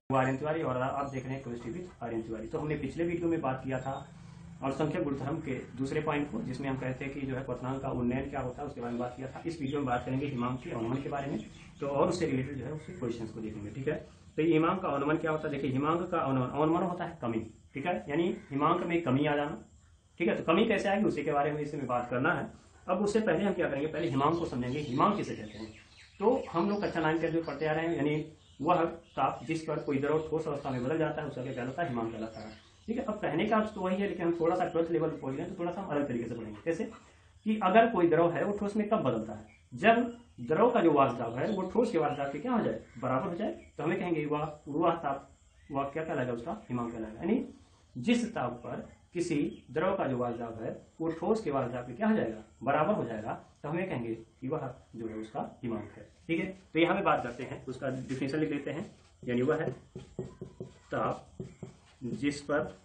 आर्यन तिवारी और आप देख रहे हैं केमिस्ट्री विद आर्यन तिवारी। तो हमने पिछले वीडियो में बात किया था और संख्यक गुणधर्म के दूसरे पॉइंट को, जिसमें हम कहते हैं कि जो है क्वथनांक का उन्नयन क्या होता है उसके बारे में बात किया था। इस वीडियो में बात करेंगे हिमांक के अवनमन के बारे में, तो और उससे रिलेटेड जो है उसके क्वेश्चंस को देखेंगे। ठीक है, तो हिमांक का अवनमन क्या होता है? देखिए, हिमांक का अवनमन होता है कमी। ठीक है, यानी हिमांक में कमी आ जाना। ठीक है, तो कमी कैसे आएगी उसी के बारे में इसमें बात करना है। अब उससे पहले हम क्या करेंगे, पहले हिमांक को समझेंगे। हिमांक किसे कहते हैं? तो हम लोग कक्षा 9 के जो पढ़ते आ रहे हैं, यानी वह ताप जिस पर कोई द्रव ठोस अवस्था में बदल जाता है उसका क्या कहलाता है? हिमांक कहलाता है। ठीक है, अब कहने का अर्थ तो वही है, लेकिन हम थोड़ा सा 12th लेवल पर पहुंच गए तो थोड़ा सा हम अलग तरीके से पढ़ेंगे। कैसे कि अगर कोई द्रव है वो ठोस में कब बदलता है? जब द्रव का जो वाष्प दाब है वो ठोस के वाष्प दाब के क्या हो जाए? बराबर हो जाए, तो हमें कहेंगे वह ताप वह क्या कहलाएगा? उसका हिमांक कहलाएगा। यानी जिस ताप पर किसी द्रव का जो वाष्प दाब है वो ठोस के वाष्प दाब के क्या हो जाएगा? बराबर हो जाएगा, तो हमें कहेंगे कि वह जो है उसका हिमांक है। ठीक है, तो यहाँ पे बात करते हैं, उसका डिफिनेशन लिख लेते हैं। यानी वह है ताप जिस पर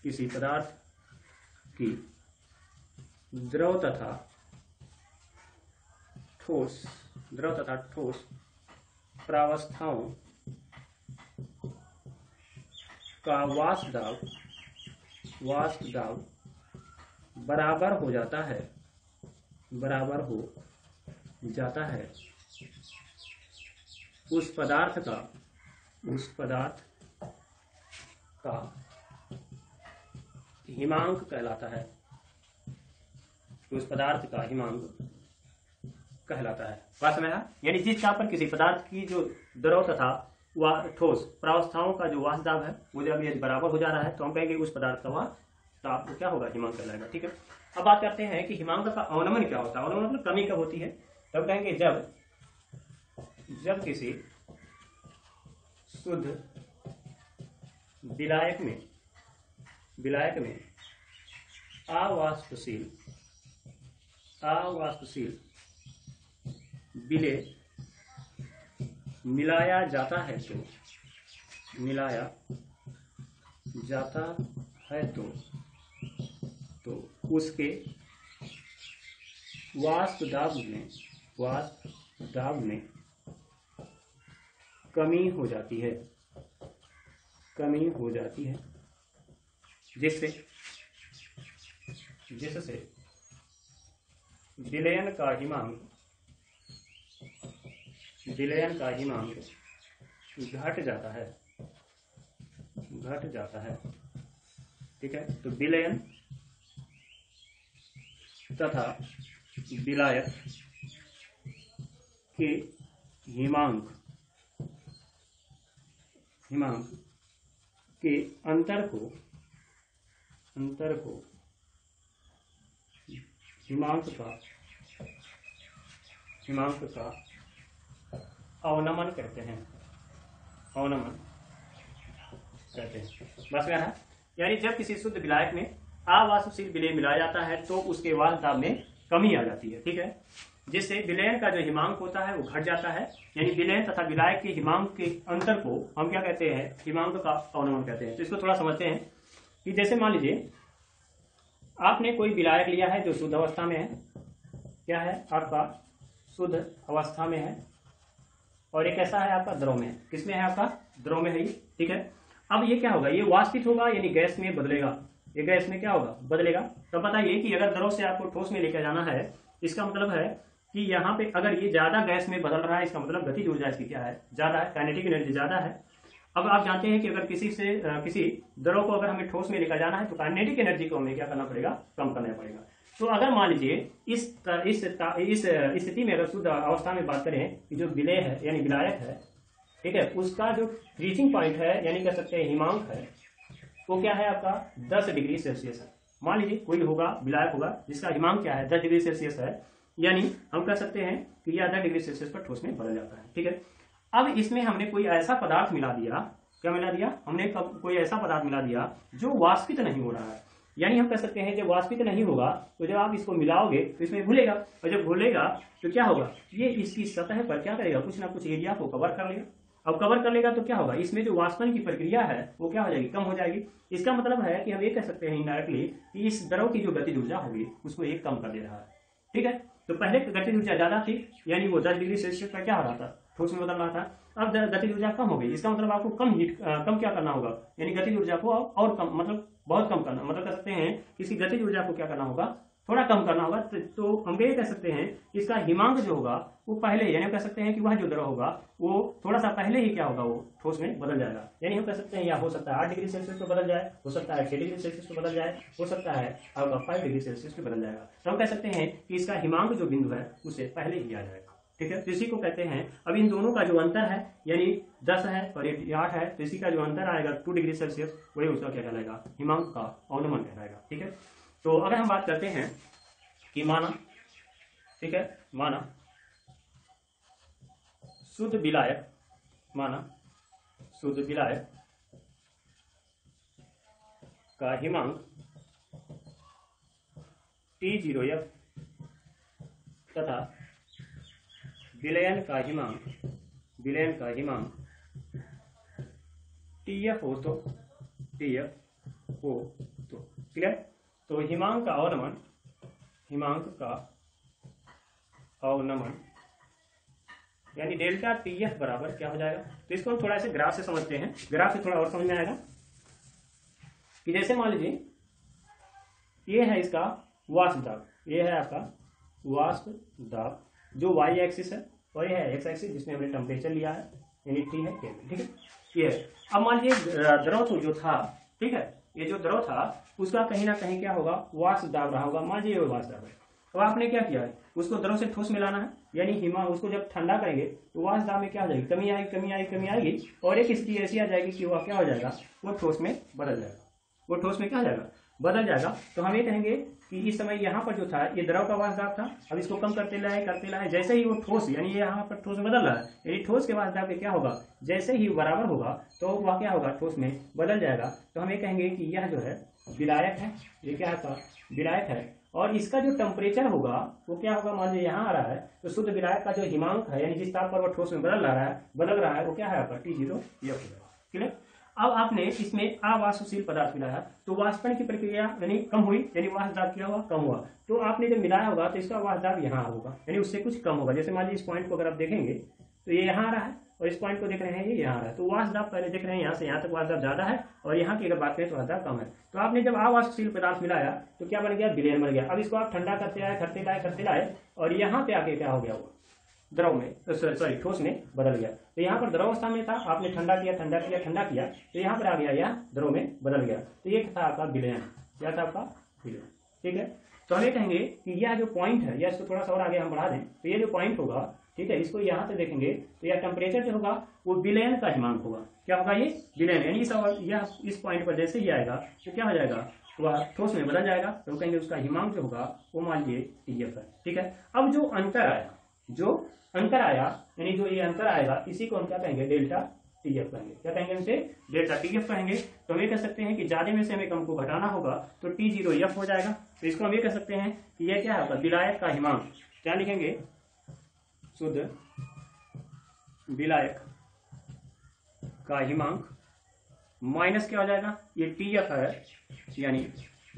किसी पदार्थ की द्रव तथा ठोस प्रावस्थाओं का वाष्प दाब बराबर हो जाता है उस पदार्थ का हिमांक कहलाता है। उस पदार्थ का हिमांक कहलाता है। बात समझ आया? यानी जिस ताप पर किसी पदार्थ की जो द्रव तथा ठोस प्रावस्थाओं का जो वाष्प दाब है वो जब ये बराबर हो जा रहा है तो हम कहेंगे उस पदार्थ का वह ताप क्या होगा? हिमांक कहलाएगा। ठीक है, अब बात करते हैं कि हिमांक का अवनमन क्या होता है। अवनमन मतलब कमी कब होती है? तब कहेंगे जब किसी शुद्ध विलायक में अवाष्पशील विलेय मिलाया जाता है तो उसके वाष्प दाब में कमी हो जाती है जिससे विलयन का हिमांक घट जाता है। ठीक है, तो विलयन तथा विलायक के हिमांक के अंतर को हिमांक का अवनमन कहते हैं। बस में है, यानी जब किसी शुद्ध विलायक में अवाष्पशील विलेय मिलाया जाता है तो उसके वाष्प दाब में कमी आ जाती है। ठीक है, जिससे विलयन का जो हिमांक होता है वो घट जाता है। यानी विलयन तथा विलायक के हिमांक के अंतर को हम क्या कहते हैं? हिमांक का अवनमन कहते हैं। तो इसको थोड़ा समझते हैं कि जैसे मान लीजिए आपने कोई विलायक लिया है जो शुद्ध अवस्था में है। क्या है? आपका शुद्ध अवस्था में है और एक ऐसा है आपका द्रव में है। किसमें है? आपका द्रव में है ये। ठीक है, अब ये क्या होगा? ये वाष्पित होगा यानी गैस में बदलेगा। ये गैस में क्या होगा? बदलेगा। तो बताइए कि अगर द्रव से आपको ठोस में लेकर जाना है, इसका मतलब है कि यहाँ पे अगर ये ज्यादा गैस में बदल रहा है, इसका मतलब गतिज ऊर्जा इसकी क्या है? ज्यादा है, काइनेटिक एनर्जी ज्यादा है। अब आप जानते हैं कि अगर किसी द्रव को अगर हमें ठोस में लेकर जाना है तो काइनेटिक एनर्जी को हमें क्या करना पड़ेगा? कम करना पड़ेगा। तो अगर मान लीजिए इस स्थिति में अगर शुद्ध अवस्था में बात करें कि जो विलेय है यानी विलायक है, ठीक है, उसका जो फ्रीजिंग पॉइंट है यानी कह सकते हैं हिमांक है, वो क्या है? आपका 10 डिग्री सेल्सियस है। मान लीजिए कोई होगा विलायक होगा जिसका हिमांक क्या है? 10 डिग्री सेल्सियस है, यानी हम कह सकते हैं कि यह 10 डिग्री सेल्सियस पर ठोस में बदल जाता है। ठीक है, अब इसमें हमने कोई ऐसा पदार्थ मिला दिया। क्या मिला दिया? हमने कोई ऐसा पदार्थ मिला दिया जो वाष्पित नहीं हो रहा है। यानी हम कह सकते हैं जब वाष्पित नहीं होगा तो जब आप इसको मिलाओगे तो इसमें घुलेगा, और जब घुलेगा तो क्या होगा? ये इसकी सतह पर क्या करेगा? कुछ ना कुछ एरिया को कवर कर लेगा। अब कवर कर लेगा तो क्या होगा? इसमें जो वाष्पन की प्रक्रिया है वो क्या हो जाएगी? कम हो जाएगी। इसका मतलब है कि हम ये कह सकते हैं इनडायरेक्टली कि इस द्रव की जो गतिज ऊर्जा होगी उसको एक कम कर दे रहा है। ठीक है, तो पहले गतिज ऊर्जा ज्यादा थी, यानी वो 10 डिग्री सेल्सियस पर क्या हो रहा था, ठोस में बदल रहा था। अब गतिज ऊर्जा कम हो गई, इसका मतलब आपको कम क्या करना होगा, यानी गतिज ऊर्जा को और कम, मतलब बहुत कम करना, मतलब कह सकते हैं कि इसकी गतिज ऊर्जा को क्या करना होगा, थोड़ा कम करना होगा। तो हम ये कह सकते हैं कि इसका हिमांक जो होगा वो पहले, यानी कह सकते हैं कि वह जो द्रव होगा वो थोड़ा सा पहले ही क्या होगा, वो ठोस में बदल जाएगा। यानी हम कह सकते हैं या हो सकता है 8 डिग्री सेल्सियस पे बदल जाए, हो सकता है 6 डिग्री सेल्सियस पे बदल जाए, हो सकता है आपका 5 डिग्री सेल्सियस पे बदल जाएगा। तो हम कह सकते हैं कि इसका हिमांक जो बिंदु है उसे पहले ही आ जाएगा। ठीक है, तो इसी को कहते हैं, अब इन दोनों का जो अंतर है यानी 10 है और 8 है, तो इसी का जो अंतर आएगा 2 डिग्री सेल्सियस, वही उसका क्या कहलाएगा, हिमांक का अवनमन कहलाएगा। ठीक है, तो अगर हम बात करते हैं कि माना, ठीक है, माना शुद्ध विलायक, माना शुद्ध विलायक का हिमांक T0F तथा विलयन का हिमांक TF हो तो क्लियर। तो हिमांक का अवनमन यानी डेल्टा TF बराबर क्या हो जाएगा। तो इसको हम थोड़ा ऐसे ग्राफ से समझते हैं, ग्राफ से थोड़ा और समझ में आएगा कि जैसे मान लीजिए ये है इसका वाष्प दाब, ये है आपका वाष्प दाब जो y एक्सिस है, और ये है x एक्सिस जिसमें हमने टेम्परेचर लिया है, यानी T है केल्विन। ठीक है, ये है। अब मान लीजिए द्रव जो था, ठीक है, ये जो द्रव था उसका कहीं ना कहीं क्या होगा, वाष्प दाब रहा होगा, मान लीजिए वाष्प दाब है। अब आपने क्या किया है, उसको द्रव से ठोस में लाना है, यानी हिमांक, उसको जब ठंडा करेंगे तो वाष्प दाब में क्या हो जाएगी, कमी आएगी, और एक स्थिति ऐसी आ जाएगी कि वह क्या हो जाएगा, वो ठोस में बदल जाएगा, वो ठोस में क्या हो जाएगा, बदल जाएगा। तो हम ये कहेंगे कि इस समय यहाँ पर जो था ये द्रव का वाष्प दाब था, अब इसको कम करते लाए, जैसे ही वो ठोस, यानी ये यहाँ पर ठोस में बदल रहा है, यानी ठोस के वाष्प दाब क्या होगा, जैसे ही बराबर होगा तो वह क्या होगा, ठोस में बदल जाएगा। तो हम ये कहेंगे कि यह जो है विलायक है, ये क्या है, विलायक है, और इसका जो टेम्परेचर होगा वो क्या होगा, मान लीजिए यहाँ आ रहा है, तो शुद्ध विलायक का जो हिमांक है, यानी जिस ताप पर वो ठोस में बदल रहा है वो क्या है आपका T0F। क्लियर। अब आपने इसमें अवाष्पशील पदार्थ मिलाया तो वाष्पन की प्रक्रिया यानी कम हुई, यानी वाष्प दाब क्या हुआ, कम हुआ। तो आपने जब मिलाया होगा तो इसका वाष्प दाब यहाँ होगा, यानी उससे कुछ कम होगा। जैसे मान लीजिए इस पॉइंट को अगर आप देखेंगे तो ये यहाँ आ रहा है, और इस पॉइंट को देख रहे हैं ये यहाँ आ रहा है, तो वाष्प दाब पहले देख रहे हैं यहाँ से यहाँ तक वाष्प दाब ज्यादा है, और यहाँ की अगर बात करें तो वाष्प दाब कम है। तो आपने जब अवाष्पशील पदार्थ मिलाया तो क्या बन गया, विलयन बन गया। अब इसको आप ठंडा करते लाए, और यहाँ पे आके क्या हो गया, वो द्रव में, सॉरी ठोस में बदल गया। तो यहाँ पर द्रव अवस्था में था, आपने ठंडा किया, तो यहाँ पर आ गया, यह द्रव में बदल गया। तो ये था आपका विलयन, क्या था आपका विलयन। ठीक है, तो हम ये कहेंगे कि यह जो पॉइंट है, या इसको थोड़ा सा और आगे हम बढ़ा दें, तो ये जो पॉइंट होगा, ठीक है, इसको यहाँ से देखेंगे तो यह टेम्परेचर जो होगा वो विलयन का हिमांक होगा। क्या होगा, ये विलयन, यानी इस पॉइंट पर जैसे ही आएगा तो क्या हो जाएगा, वह ठोस में बदल जाएगा। तो कहेंगे उसका हिमांक जो होगा वो मान लीजिए TF है। ठीक है, अब जो अंतर आया, यानी जो ये अंतर आएगा, इसी को हम क्या कहेंगे, डेल्टा TF कहेंगे। क्या कहेंगे, इसे डेल्टा TF कहेंगे। तो हम ये कह सकते हैं कि ज्यादा में से हमें कम को घटाना होगा तो T0F हो जाएगा। तो इसको हम ये कह सकते हैं कि यह क्या है, विलायक का हिमांक, क्या लिखेंगे, शुद्ध विलायक का हिमांक माइनस क्या हो जाएगा, ये TF है, यानी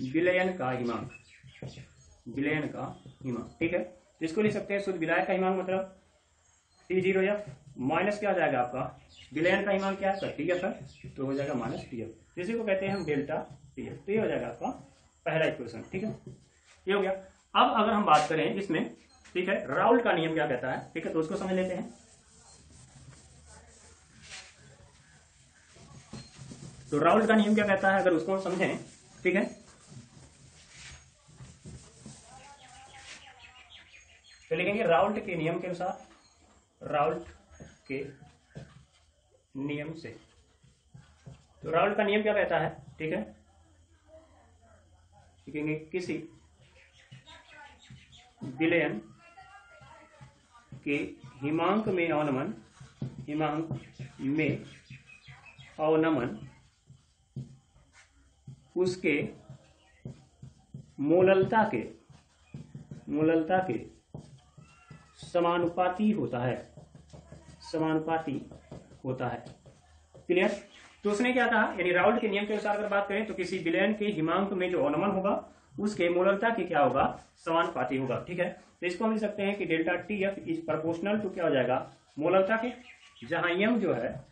विलयन का हिमांक, ठीक है। इसको लिख सकते हैं शुद्ध विलायक का हिमांक मतलब T0F माइनस क्या हो जाएगा आपका, विलयन का हिमांक क्या है, TF है, तो हो जाएगा माइनस TF, इसी को कहते हैं हम डेल्टा TF। तो ये हो जाएगा आपका पहला इक्वेशन। ठीक है, ये हो गया। अब अगर हम बात करें इसमें, ठीक है, राउल्ट का नियम क्या कहता है, ठीक है, तो उसको समझ लेते हैं। तो राउल्ट का नियम क्या कहता है, अगर उसको हम समझें, ठीक है, तो लिखेंगे राउल्ट के नियम के अनुसार, राउल्ट के नियम से। तो राउल्ट का नियम क्या कहता है, ठीक है, लिखेंगे किसी विलयन के हिमांक में अवनमन उसके मोललता के समानुपाती होता है। क्लियर। तो उसने क्या कहा, यानी राउल्ट के नियम के अनुसार अगर बात करें तो किसी विलयन के हिमांक में जो अवनमन होगा उसके मोलरता की क्या होगा, समानुपाती होगा। ठीक है, तो इसको हम लिख सकते हैं कि delta T F is proportional to क्या हो जाएगा, मोलरता के, जहां एम जो है,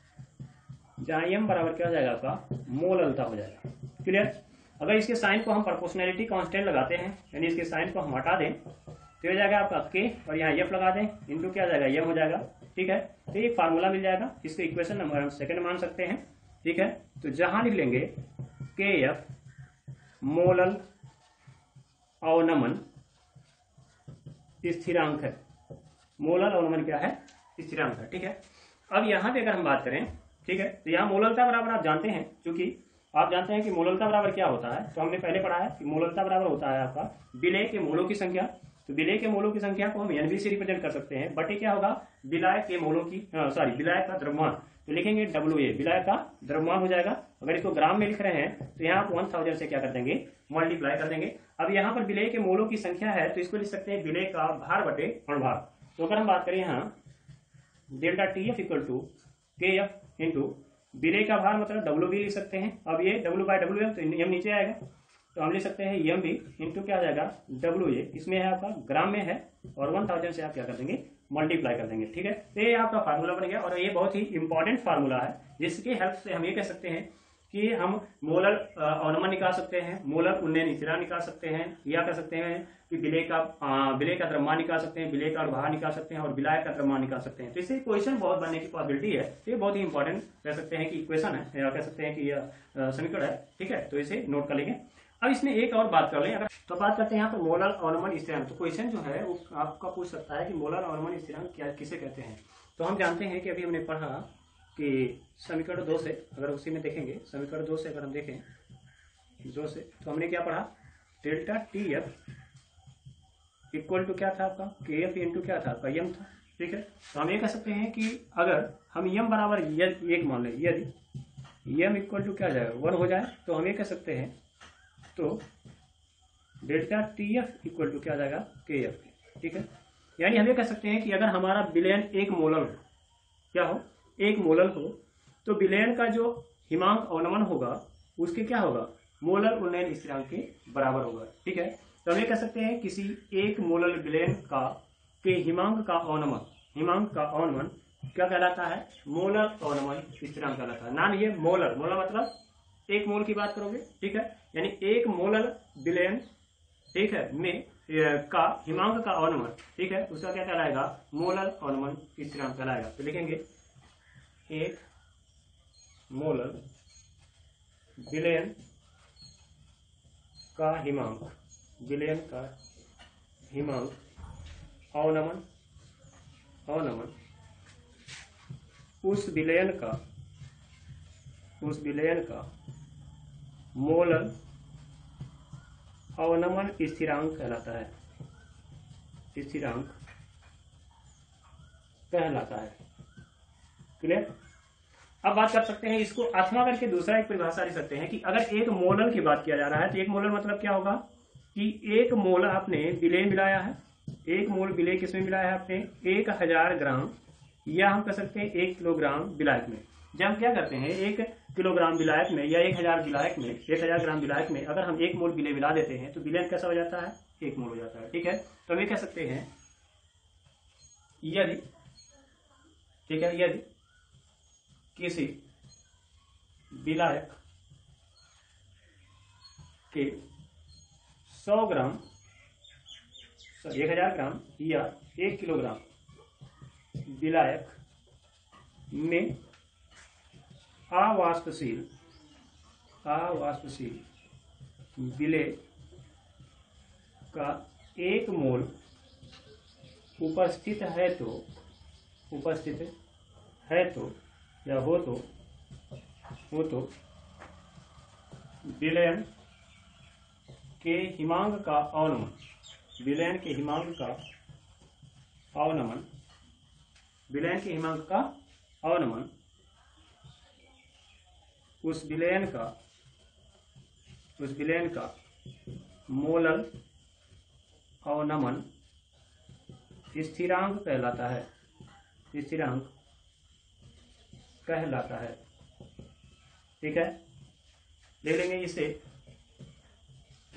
जहां एम बराबर क्या हो जाएगा आपका, मोलरता हो जाएगा। क्लियर। अगर इसके साइन को हम प्रोपोर्शनैलिटी कांस्टेंट लगाते हैं, यानी इसके साइन को हम हटा दें तो हो जाएगा आपका के, और यहाँ एफ लगा दें, इनटू क्या हो जाएगा, एम हो जाएगा। ठीक है, तो एक फार्मूला मिल जाएगा, इसको इक्वेशन नंबर हम सेकंड मान सकते हैं। ठीक है, तो जहां लिख लेंगे के एफ मोलल अवनमन स्थिरांक है, मोलल अवनमन क्या है, स्थिरांक है। ठीक है, अब यहाँ पे अगर हम बात करें, ठीक है, तो यहाँ मोललता बराबर आप जानते हैं, क्योंकि आप जानते हैं कि मोललता बराबर क्या होता है, तो हमने पहले पढ़ा है कि मोललता बराबर होता है आपका विलय के मोलों की संख्या। तो विलय के मोलों की संख्या को हम एनबी से रिप्रेजेंट कर सकते हैं, बटे क्या होगा, विलायक के मोलों की, सॉरी विलायक का द्रव्यमान, तो लिखेंगे डब्ल्यू ए, विलायक का द्रव्यमान हो जाएगा। अगर इसको ग्राम में लिख रहे हैं तो यहाँ 1000 से क्या कर देंगे, मल्टीप्लाई कर देंगे। अब यहाँ पर विलय के मोलों की संख्या है, तो इसको लिख सकते हैं विलय का भार बटे अणुभार। तो अगर हम बात करें यहाँ delta T F equal to K F into विलय का भार मतलब डब्ल्यू बी लिख सकते हैं। अब ये डब्ल्यू बाई डब्ल्यू एम, तो एम नीचे आएगा, तो हम लिख सकते हैं एम बी इंटू क्या हो जाएगा, डब्ल्यू ए, इसमें है आपका ग्राम में है, और 1000 से आप क्या कर देंगे, मल्टीप्लाई कर देंगे। ठीक है, तो ये आपका फार्मूला बन गया, और ये बहुत ही इंपॉर्टेंट फार्मूला है, जिसकी हेल्प से हम ये कह सकते हैं कि हम मोलर अवनमन निकाल सकते हैं, मोलर उन्नयन स्थिरांक निकाल सकते हैं, या कह सकते हैं कि विलय का द्रव्यमान निकाल सकते हैं, विलय का अणुभार निकाल सकते हैं, और विलायक का द्रव्यमान निकाल सकते हैं। तो इससे क्वेश्चन बहुत बनने की पॉसिबिलिटी है, तो ये बहुत ही इंपॉर्टेंट कह सकते हैं कि इक्वेशन है, या कह सकते हैं कि यह समीकरण है। ठीक है, तो इसे नोट कर लेंगे। अब इसमें एक और बात कर लें, अगर तो बात करते हैं यहाँ पर मोलर अवनमन स्थिरांक। तो क्वेश्चन जो है वो आपका पूछ सकता है कि मोलर अवनमन स्थिरांक क्या, किसे कहते हैं। तो हम जानते हैं कि अभी हमने पढ़ा कि समीकरण 2 से, अगर उसी में देखेंगे समीकरण 2 से अगर हम देखें 2 से, तो हमने क्या पढ़ा, delta T F equal to क्या था आपका, के एफ इंटू क्या था आपका, एम था। ठीक है, तो हम ये कह सकते हैं कि अगर हम एम बराबर एक मान लें, यदि एम इक्वल टू क्या जाएगा 1 हो जाए, तो हम ये कह सकते हैं, तो delta T F equal to क्या जाएगा, के एफ। ठीक है, यानी हम ये कह सकते हैं कि अगर हमारा विलयन एक मोलर हो, क्या हो, एक मोलर हो, तो विलयन का जो हिमांक अवनमन होगा उसके क्या होगा, मोलर उन्नयन स्थिरांक के बराबर होगा। ठीक है, तो हम ये कह सकते हैं किसी एक मोलर विलयन का के हिमांक का अवनमन क्या कहलाता है, मोलर अवनमन स्थिरांक कहलाता है। नाम ये मोलर, मोलर मतलब एक मोल की बात करोगे। ठीक है, यानी एक मोलर विलयन, ठीक है, में का हिमांक का अवनमन, ठीक है, उसका क्या कहलाएगा, मोलर अवनमन स्थिरांक कहलाएगा। तो लिखेंगे एक मोलर विलयन का हिमांक, विलयन का हिमांक अवनमन उस विलयन का मोलर अवनमन स्थिरांक कहलाता है, स्थिरांक कहलाता है। क्लियर। अब बात कर सकते हैं इसको अथवा करके दूसरा एक परिभाषा लिख सकते हैं कि अगर एक मोलर की बात किया जा रहा है, तो एक मोलर मतलब क्या होगा कि एक मोल आपने विलय मिलाया है, एक मोल विलय किसमें मिलाया है आपने, 1000 ग्राम, या हम कह सकते हैं 1 किलोग्राम विलायक में। जब हम क्या करते हैं 1 किलोग्राम विलायक में या 1000 विलायक में, 1000 ग्राम विलायक में अगर हम 1 मोल विलय मिला देते हैं तो विलयन कैसा हो जाता है, 1 मोल हो जाता है। ठीक है, तो हम ये कह सकते हैं यदि, ठीक है, यदि किसी विलायक के 100 ग्राम, 1000 ग्राम या 1 किलोग्राम विलायक में अवाष्पशील विलय का 1 मोल उपस्थित है तो या हो तो विलयन के हिमांक का अवनमन, विलयन के हिमांक का अवनमन, विलयन के हिमांक का अवनमन उस विलयन का मोलर अवनमन स्थिरांक कहलाता है, स्थिरांक कहलाता है। ठीक है, ले लेंगे इसे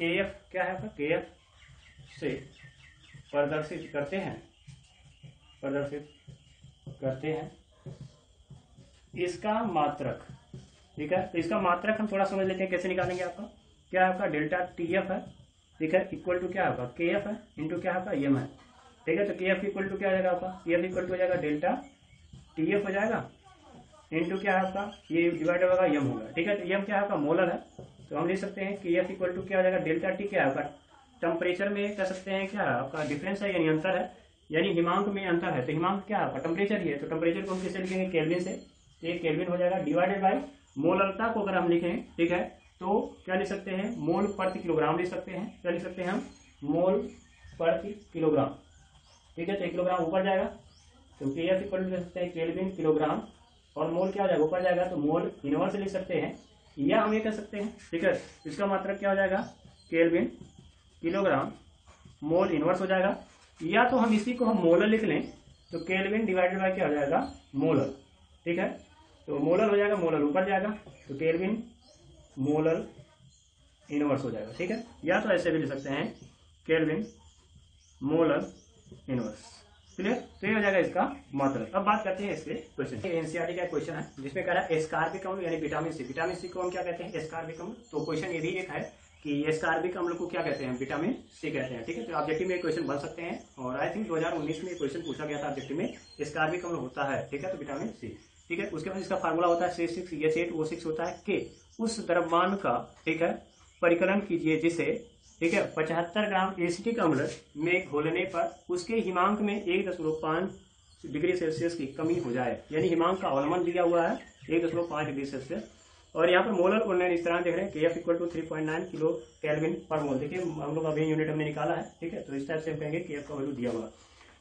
KF क्या है आपका, KF से प्रदर्शित करते हैं इसका मात्रक, ठीक है। तो इसका मात्रक हम थोड़ा समझ लेते हैं कैसे निकालेंगे। आपका क्या है, आपका डेल्टा TF है, ठीक है, इक्वल टू क्या आपका KF है इंटू क्या आपका M है, ठीक है। तो KF इक्वल टू क्या हो जाएगा आपका, KF इक्वल टू हो जाएगा डेल्टा TF हो जाएगा इंटू क्या है आपका, ये डिवाइड होगा M होगा, ठीक है। तो M क्या है आपका मोलर है, तो हम लिख सकते हैं KF इक्वल टू क्या हो जाएगा डेल्टा T क्या है आपका टेम्परेचर में कह सकते हैं क्या है आपका डिफरेंस है यानी अंतर है, यानी हिमांक में अंतर है। तो हिमांक क्या है आपका टेम्परेचर ही है, तो टेम्परेचर को हम किससे लिखेंगे केल्विन से, ये केल्विन हो जाएगा डिवाइडेड बाय मोलरता को अगर हम लिखें, ठीक है, तो क्या लिख सकते हैं मोल प्रति किलोग्राम लिख सकते हैं, क्या लिख सकते हैं हम मोल प्रति किलोग्राम, ठीक है। तो 1 किलोग्राम ऊपर जाएगा तो KF इक्वल लिख सकते हैं केल्विन किलोग्राम, और मोल क्या हो जाएगा ऊपर जाएगा तो मोल इनवर्स लिख सकते हैं, या हम ये कर सकते हैं, ठीक है। इसका मात्रक क्या हो जाएगा केल्विन किलोग्राम मोल इनवर्स हो जाएगा, या तो हम इसी को हम मोलर लिख लें तो केल्विन डिवाइडेड बाय क्या हो जाएगा मोलर, ठीक है। तो मोलर हो जाएगा, मोलर ऊपर जाएगा तो केल्विन मोलर इनवर्स हो जाएगा, ठीक है। या तो ऐसे भी लिख सकते हैं केल्विन मोलर इनवर्स, क्लियर। तो ये हो जाएगा इसका मात्रक। अब बात करते हैं इसके क्वेश्चन। एनसीईआरटी का क्वेश्चन है जिसमें कह रहा है एस्कार्बिक अम्ल यानी विटामिन सी, विटामिन सी को हम क्या कहते हैं एस्कार्बिक अम्ल। तो क्वेश्चन ये भी एक है कि एस्कार्बिक अम्ल को क्या कहते हैं, विटामिन सी कहते हैं, ठीक है। तो ऑब्जेक्टिव में क्वेश्चन बन सकते हैं, और आई थिंक 2019 में क्वेश्चन पूछा गया था ऑब्जेक्टिव में एस्कार्बिक अम्ल होता है, ठीक है, तो विटामिन सी, ठीक है। उसके बाद इसका फार्मूला होता है C6H8O6 होता है कि उस द्रव्यमान का, ठीक है, परिकलन कीजिए जिसे, ठीक है, 75 ग्राम एसिटिक अम्ल में घोलने पर उसके हिमांक में 1.5 डिग्री सेल्सियस की कमी हो जाए, यानी हिमांक का अवलंबन दिया हुआ है 1.5 डिग्री सेल्सियस, और यहाँ पर मोलर उन्नयन इस तरह देख रहे हैं KF equal to 3.9 kilo kelvin per mole. देखिए हम लोग अभी यूनिट हमने निकाला है, ठीक है। तो इस टाइप से हम कहेंगे KF का वैल्यू दिया हुआ।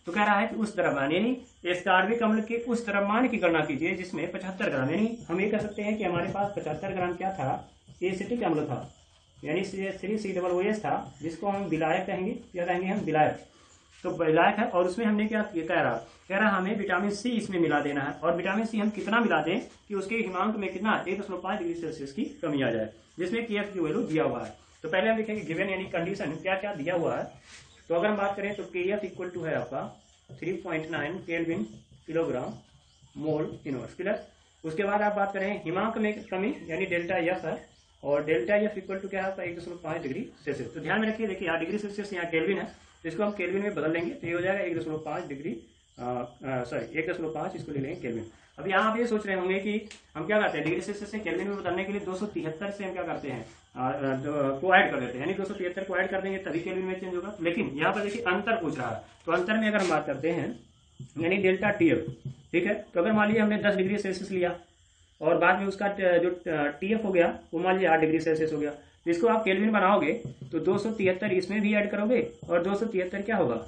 तो कह रहा है कि उस द्रव्यमान यानी एस्कार्बिक अम्ल के उस द्रव्यमान की गणना कीजिए जिसमें 75 ग्राम, यानी हम ये कह सकते हैं कि हमारे पास 75 ग्राम क्या था एसिटिक अम्ल था, यानी CH3COOH था, जिसको हम विलायक कहेंगे, क्या कहेंगे हम विलायक। तो विलायक है, और उसमें हमने क्या कह रहा हमें विटामिन सी इसमें मिला देना है, और विटामिन सी हम कितना मिला दें कि उसके हिमांक में कितना 1.5 डिग्री सेल्सियस की कमी आ जाए, जिसमें KF की वैल्यू दिया हुआ है। तो पहले हम देखेंगे गिवन यानी कंडीशन क्या क्या दिया हुआ है। तो अगर हम बात करें तो KF इक्वल टू है आपका 3.9 kelvin kilogram mole inverse, clear. उसके बाद आप बात करें हिमांक में कमी यानी डेल्टा F है, और डेल्टा F इक्वल टू क्या है आपका 1.5 डिग्री सेल्सियस। तो ध्यान में रखिए, देखिए यहाँ डिग्री सेल्सियस यहाँ केल्विन है, तो इसको हम केल्विन में बदल लेंगे, तो ये हो जाएगा 1.5 डिग्री 1.5 इसको ले लेंगे केल्विन। अब यहाँ आप ये सोच रहे होंगे कि हम क्या करते हैं डिग्री सेल्सियस से केल्विन में बदलने के लिए 273 से हम क्या करते हैं को ऐड कर देते हैं, यानी 273 को ऐड कर देंगे तभी केल्विन में चेंज होगा। लेकिन यहाँ पर देखिए अंतर पूछ रहा है, तो अंतर में अगर हम बात करते हैं यानी डेल्टा TF, ठीक है। तो अगर मान लीजिए हमने 10 डिग्री सेल्सियस लिया और बाद में उसका जो TF हो गया वो मान लीजिए 8 डिग्री सेल्सियस हो गया, तो इसको आप केल्विन बनाओगे तो 273 इसमें भी ऐड करोगे और 273 क्या होगा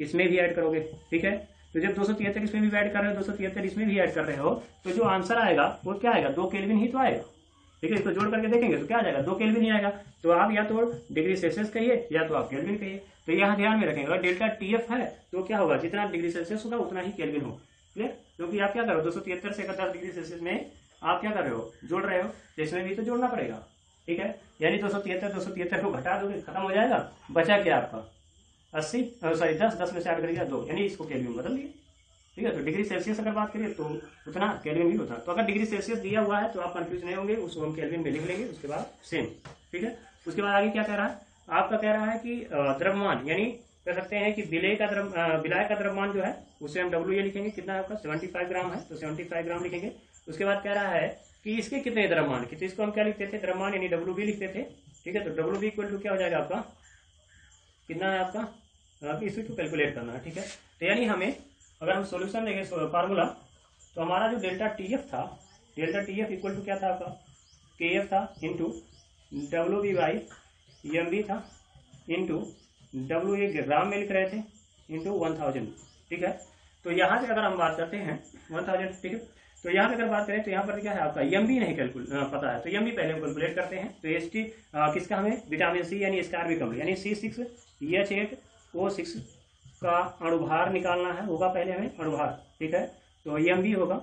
इसमें भी ऐड करोगे, ठीक है। तो जब 273 इसमें भी ऐड कर रहे हो 273 इसमें भी ऐड कर रहे हो, तो जो आंसर आएगा वो क्या आएगा 2 केल्विन ही तो आएगा, ठीक है। इसको जोड़ करके देखेंगे तो क्या आ जाएगा 2 केल्विन ही आएगा। तो आप या तो डिग्री सेल्सियस कहिए या तो आप केल्विन कहिए। तो यहाँ ध्यान में रखेंगे अगर डेल्टा TF है तो क्या होगा जितना डिग्री सेल्सियस होगा उतना ही केल्विन हो, क्लियर। क्योंकि आप क्या कर रहे हो 273 से 10 डिग्री सेल्सियस में आप क्या कर रहे हो जोड़ रहे हो, तो इसमें भी तो जोड़ना पड़ेगा, ठीक है। यानी 273 को घटा दोगे खत्म हो जाएगा, बचा क्या आपका 80 सॉरी 10 में से 8 करेगा 2, यानी इसको केल्विन बदल दिए, ठीक है। तो डिग्री सेल्सियस अगर बात करें तो उतना केल्विन भी होता है। तो अगर डिग्री सेल्सियस दिया हुआ है तो आप कंफ्यूज नहीं होंगे, उसको हम केल्विन में लिख लेंगे, उसके बाद सेम, ठीक है। उसके बाद आगे क्या कह रहा है आपका, कह रहा है कि द्रव्यमान यानी कह सकते हैं कि विलय का द्रव्यमान जो है उसे हम WA लिखेंगे, कितना है आपका 75 ग्राम है तो 75 ग्राम लिखेंगे। उसके बाद कह रहा है कि इसके कितने द्रव्यमान की, तो इसको हम क्या लिखते थे द्रव्यमान यानी WB लिखते थे, ठीक है। तो WB इक्वल टू क्या हो जाएगा आपका कितना है आपका, इसी को कैलकुलेट करना है, ठीक है। तो यानी हमें अगर हम सॉल्यूशन देखें फार्मूला तो हमारा जो डेल्टा TF था, डेल्टा TF इक्वल टू क्या था आपका KF था इंटू WB बाई MB था इंटू WA ग्राम में लिख रहे थे इंटू 1000, ठीक है। तो यहाँ से अगर हम बात करते हैं 1000, ठीक है। तो यहाँ पे अगर बात करें तो यहाँ पर क्या है आपका MB नहीं पता है, तो MB पहले हम कैलकुलेट करते हैं। तो ST किसका हमें विटामिन सी यानी एस्कार्बिक अम्ल यानी C6H8O6 का अणुभार निकालना है, होगा पहले हमें अणुभार, ठीक है। तो MB होगा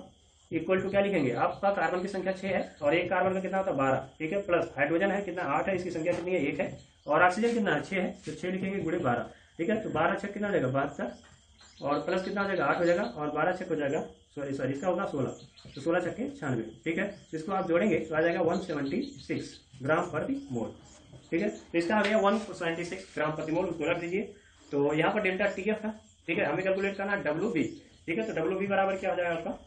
इक्वल टू क्या लिखेंगे, आपका कार्बन की संख्या 6 है और एक कार्बन का कितना होता है 12, ठीक है, प्लस हाइड्रोजन है कितना 8 है, इसकी संख्या कितनी है 1 है, और ऑक्सीजन कितना है 6 है, तो 6 लिखेंगे गुणे 12, ठीक है। तो 12 6 कितना हो जाएगा 72 और प्लस कितना हो जाएगा 8 हो जाएगा और 12 6 हो जाएगा सॉरी इसका होगा 16, तो 16 छक्के 96, ठीक है। इसको आप जोड़ेंगे तो आ जाएगा 176 ग्राम प्रति मोल, ठीक है। तो इसका आ गया 176 ग्राम प्रति मोल, उसको रख दीजिए। तो यहाँ पर डेल्टा TF है, ठीक है, हमें कैलकुलेट करना है WB, ठीक है। तो WB बराबर क्या हो जाएगा आपका,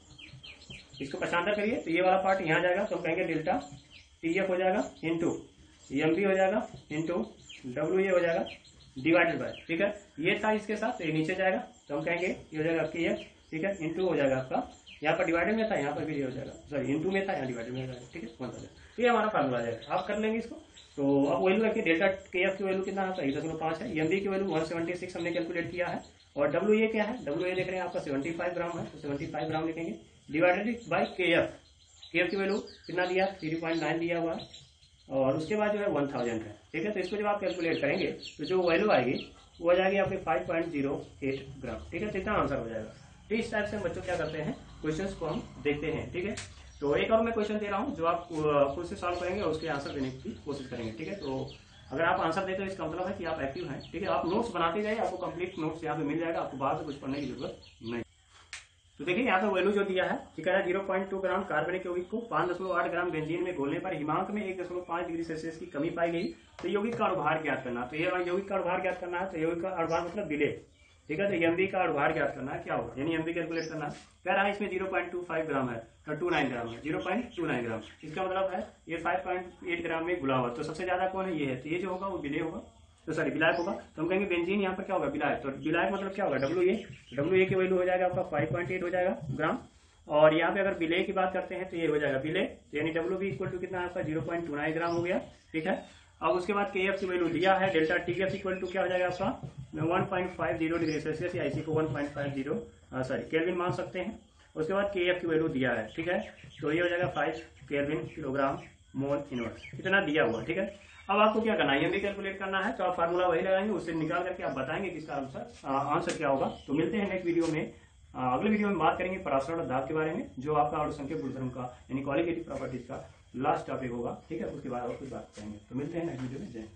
इसको पछांतर करिए तो ये वाला पार्ट यहाँ जाएगा तो हम कहेंगे डेल्टा TF हो जाएगा इंटू MB हो जाएगा इंटू WA हो जाएगा डिवाइडेड बाय, ठीक है। ये था इसके साथ तो ये नीचे जाएगा तो हम कहेंगे ये हो जाएगा KF, ठीक है, इंटू हो जाएगा आपका, यहाँ पर डिवाइडेड में था यहाँ पर भी ये हो जाएगा, सॉरी इंटू में था यहाँ डिवाइडेड में हो जाएगा, ठीक है 1000। तो ये हमारा फार्मूला आ जाएगा, आप कर लेंगे इसको। तो अब वैल्यू है कि डेल्टा KF की वैल्यू कितना है 1.5 है, MB की वैल्यू 176 हमने कैलकुलेट किया है, और WA क्या है, WA देख रहे हैं आपका 75 ग्राम है, तो 75 ग्राम लिखेंगे डिवाइडेड बाई KF की वैल्यू कितना दिया 3.9 दिया हुआ है, और उसके बाद जो है 1000 है, ठीक है। तो इसको जब आप कैलकुलेट करेंगे तो जो वैल्यू आएगी वो आ जाएगी आपके 5.08 ग्राम, ठीक है। तो इतना आंसर हो जाएगा। तो इस टाइप से बच्चों क्या करते हैं, क्वेश्चंस को हम देखते हैं, ठीक है। तो एक और मैं क्वेश्चन दे रहा हूँ जो आप खुद से सॉल्व करेंगे और उसके आंसर देने की कोशिश करेंगे, ठीक है। तो अगर आप आंसर देते हो इसका मतलब है कि आप एक्टिव हैं, ठीक है। आप नोट्स बनाते जाइए, आपको कंप्लीट नोट्स यहाँ पे मिल जाएगा, आपको बाहर से कुछ पढ़ने की जरूरत नहीं। तो देखिए यहाँ पे वैल्यू जो दिया है, ठीक है, 0.2 ग्राम कार्बनिक यौगिक को 5.8 ग्राम बेंजीन में घोलने पर हिमांक में 1.5 डिग्री सेल्सियस की कमी पाई गई। तो यौगिक का अणुभार ज्ञात करना, तो ये यौगिक का अणुभार ज्ञात करना है, तो यौगिक का अणुभार मतलब विलेय, ठीक है। तो MB का अणुभार ज्ञात करना है, क्या होगा यानी MB कैलकुलेट करना है। कह रहा है इसमें 0.25 ग्राम है, 29 ग्राम है, 0.29 ग्राम, इसका मतलब है ये 5.8 ग्राम में घुला हुआ। तो सबसे ज्यादा कौन है, ये है, तो ये जो होगा वो विलेय होगा, तो सॉरी विलायक होगा। तो हम कहेंगे बेंजीन यहाँ पर क्या होगा विलायक, तो विलायक मतलब क्या होगा WA की वैल्यू हो जाएगा आपका 5.8 हो जाएगा ग्राम, और यहाँ पे अगर विलेय की बात करते हैं तो ये हो जाएगा विलेय, यानी WB इक्वल टू कितना आपका 0.29 ग्राम हो गया, ठीक है। अब उसके बाद KF की वैल्यू दिया है, डेल्टा TF इक्वल टू क्या हो जाएगा आपका 1.50 डिग्री सेल्सियस, या इसी को 1.50 सॉरी केल्विन मान सकते हैं। उसके बाद KF की वैल्यू दिया है, ठीक है, तो ये हो जाएगा 5 केल्विन किलोग्राम मोल इनवर्स, इतना दिया हुआ, ठीक है। अब आपको क्या करना है, MB कैलकुलेट करना है, तो आप फार्मूला वही लगाएंगे, उससे निकाल करके आप बताएंगे कि इसका आंसर क्या होगा। तो मिलते हैं नेक्स्ट वीडियो में, अगले वीडियो में बात करेंगे परासरण और दाब के बारे में, जो आपका अणुसंख्यक गुणधर्म का यानी क्वालिटेटिव प्रॉपर्टीज का लास्ट टॉपिक होगा, ठीक है। उसके बाद और कुछ बात करेंगे। तो मिलते हैं नेक्स्ट वीडियो में, जय।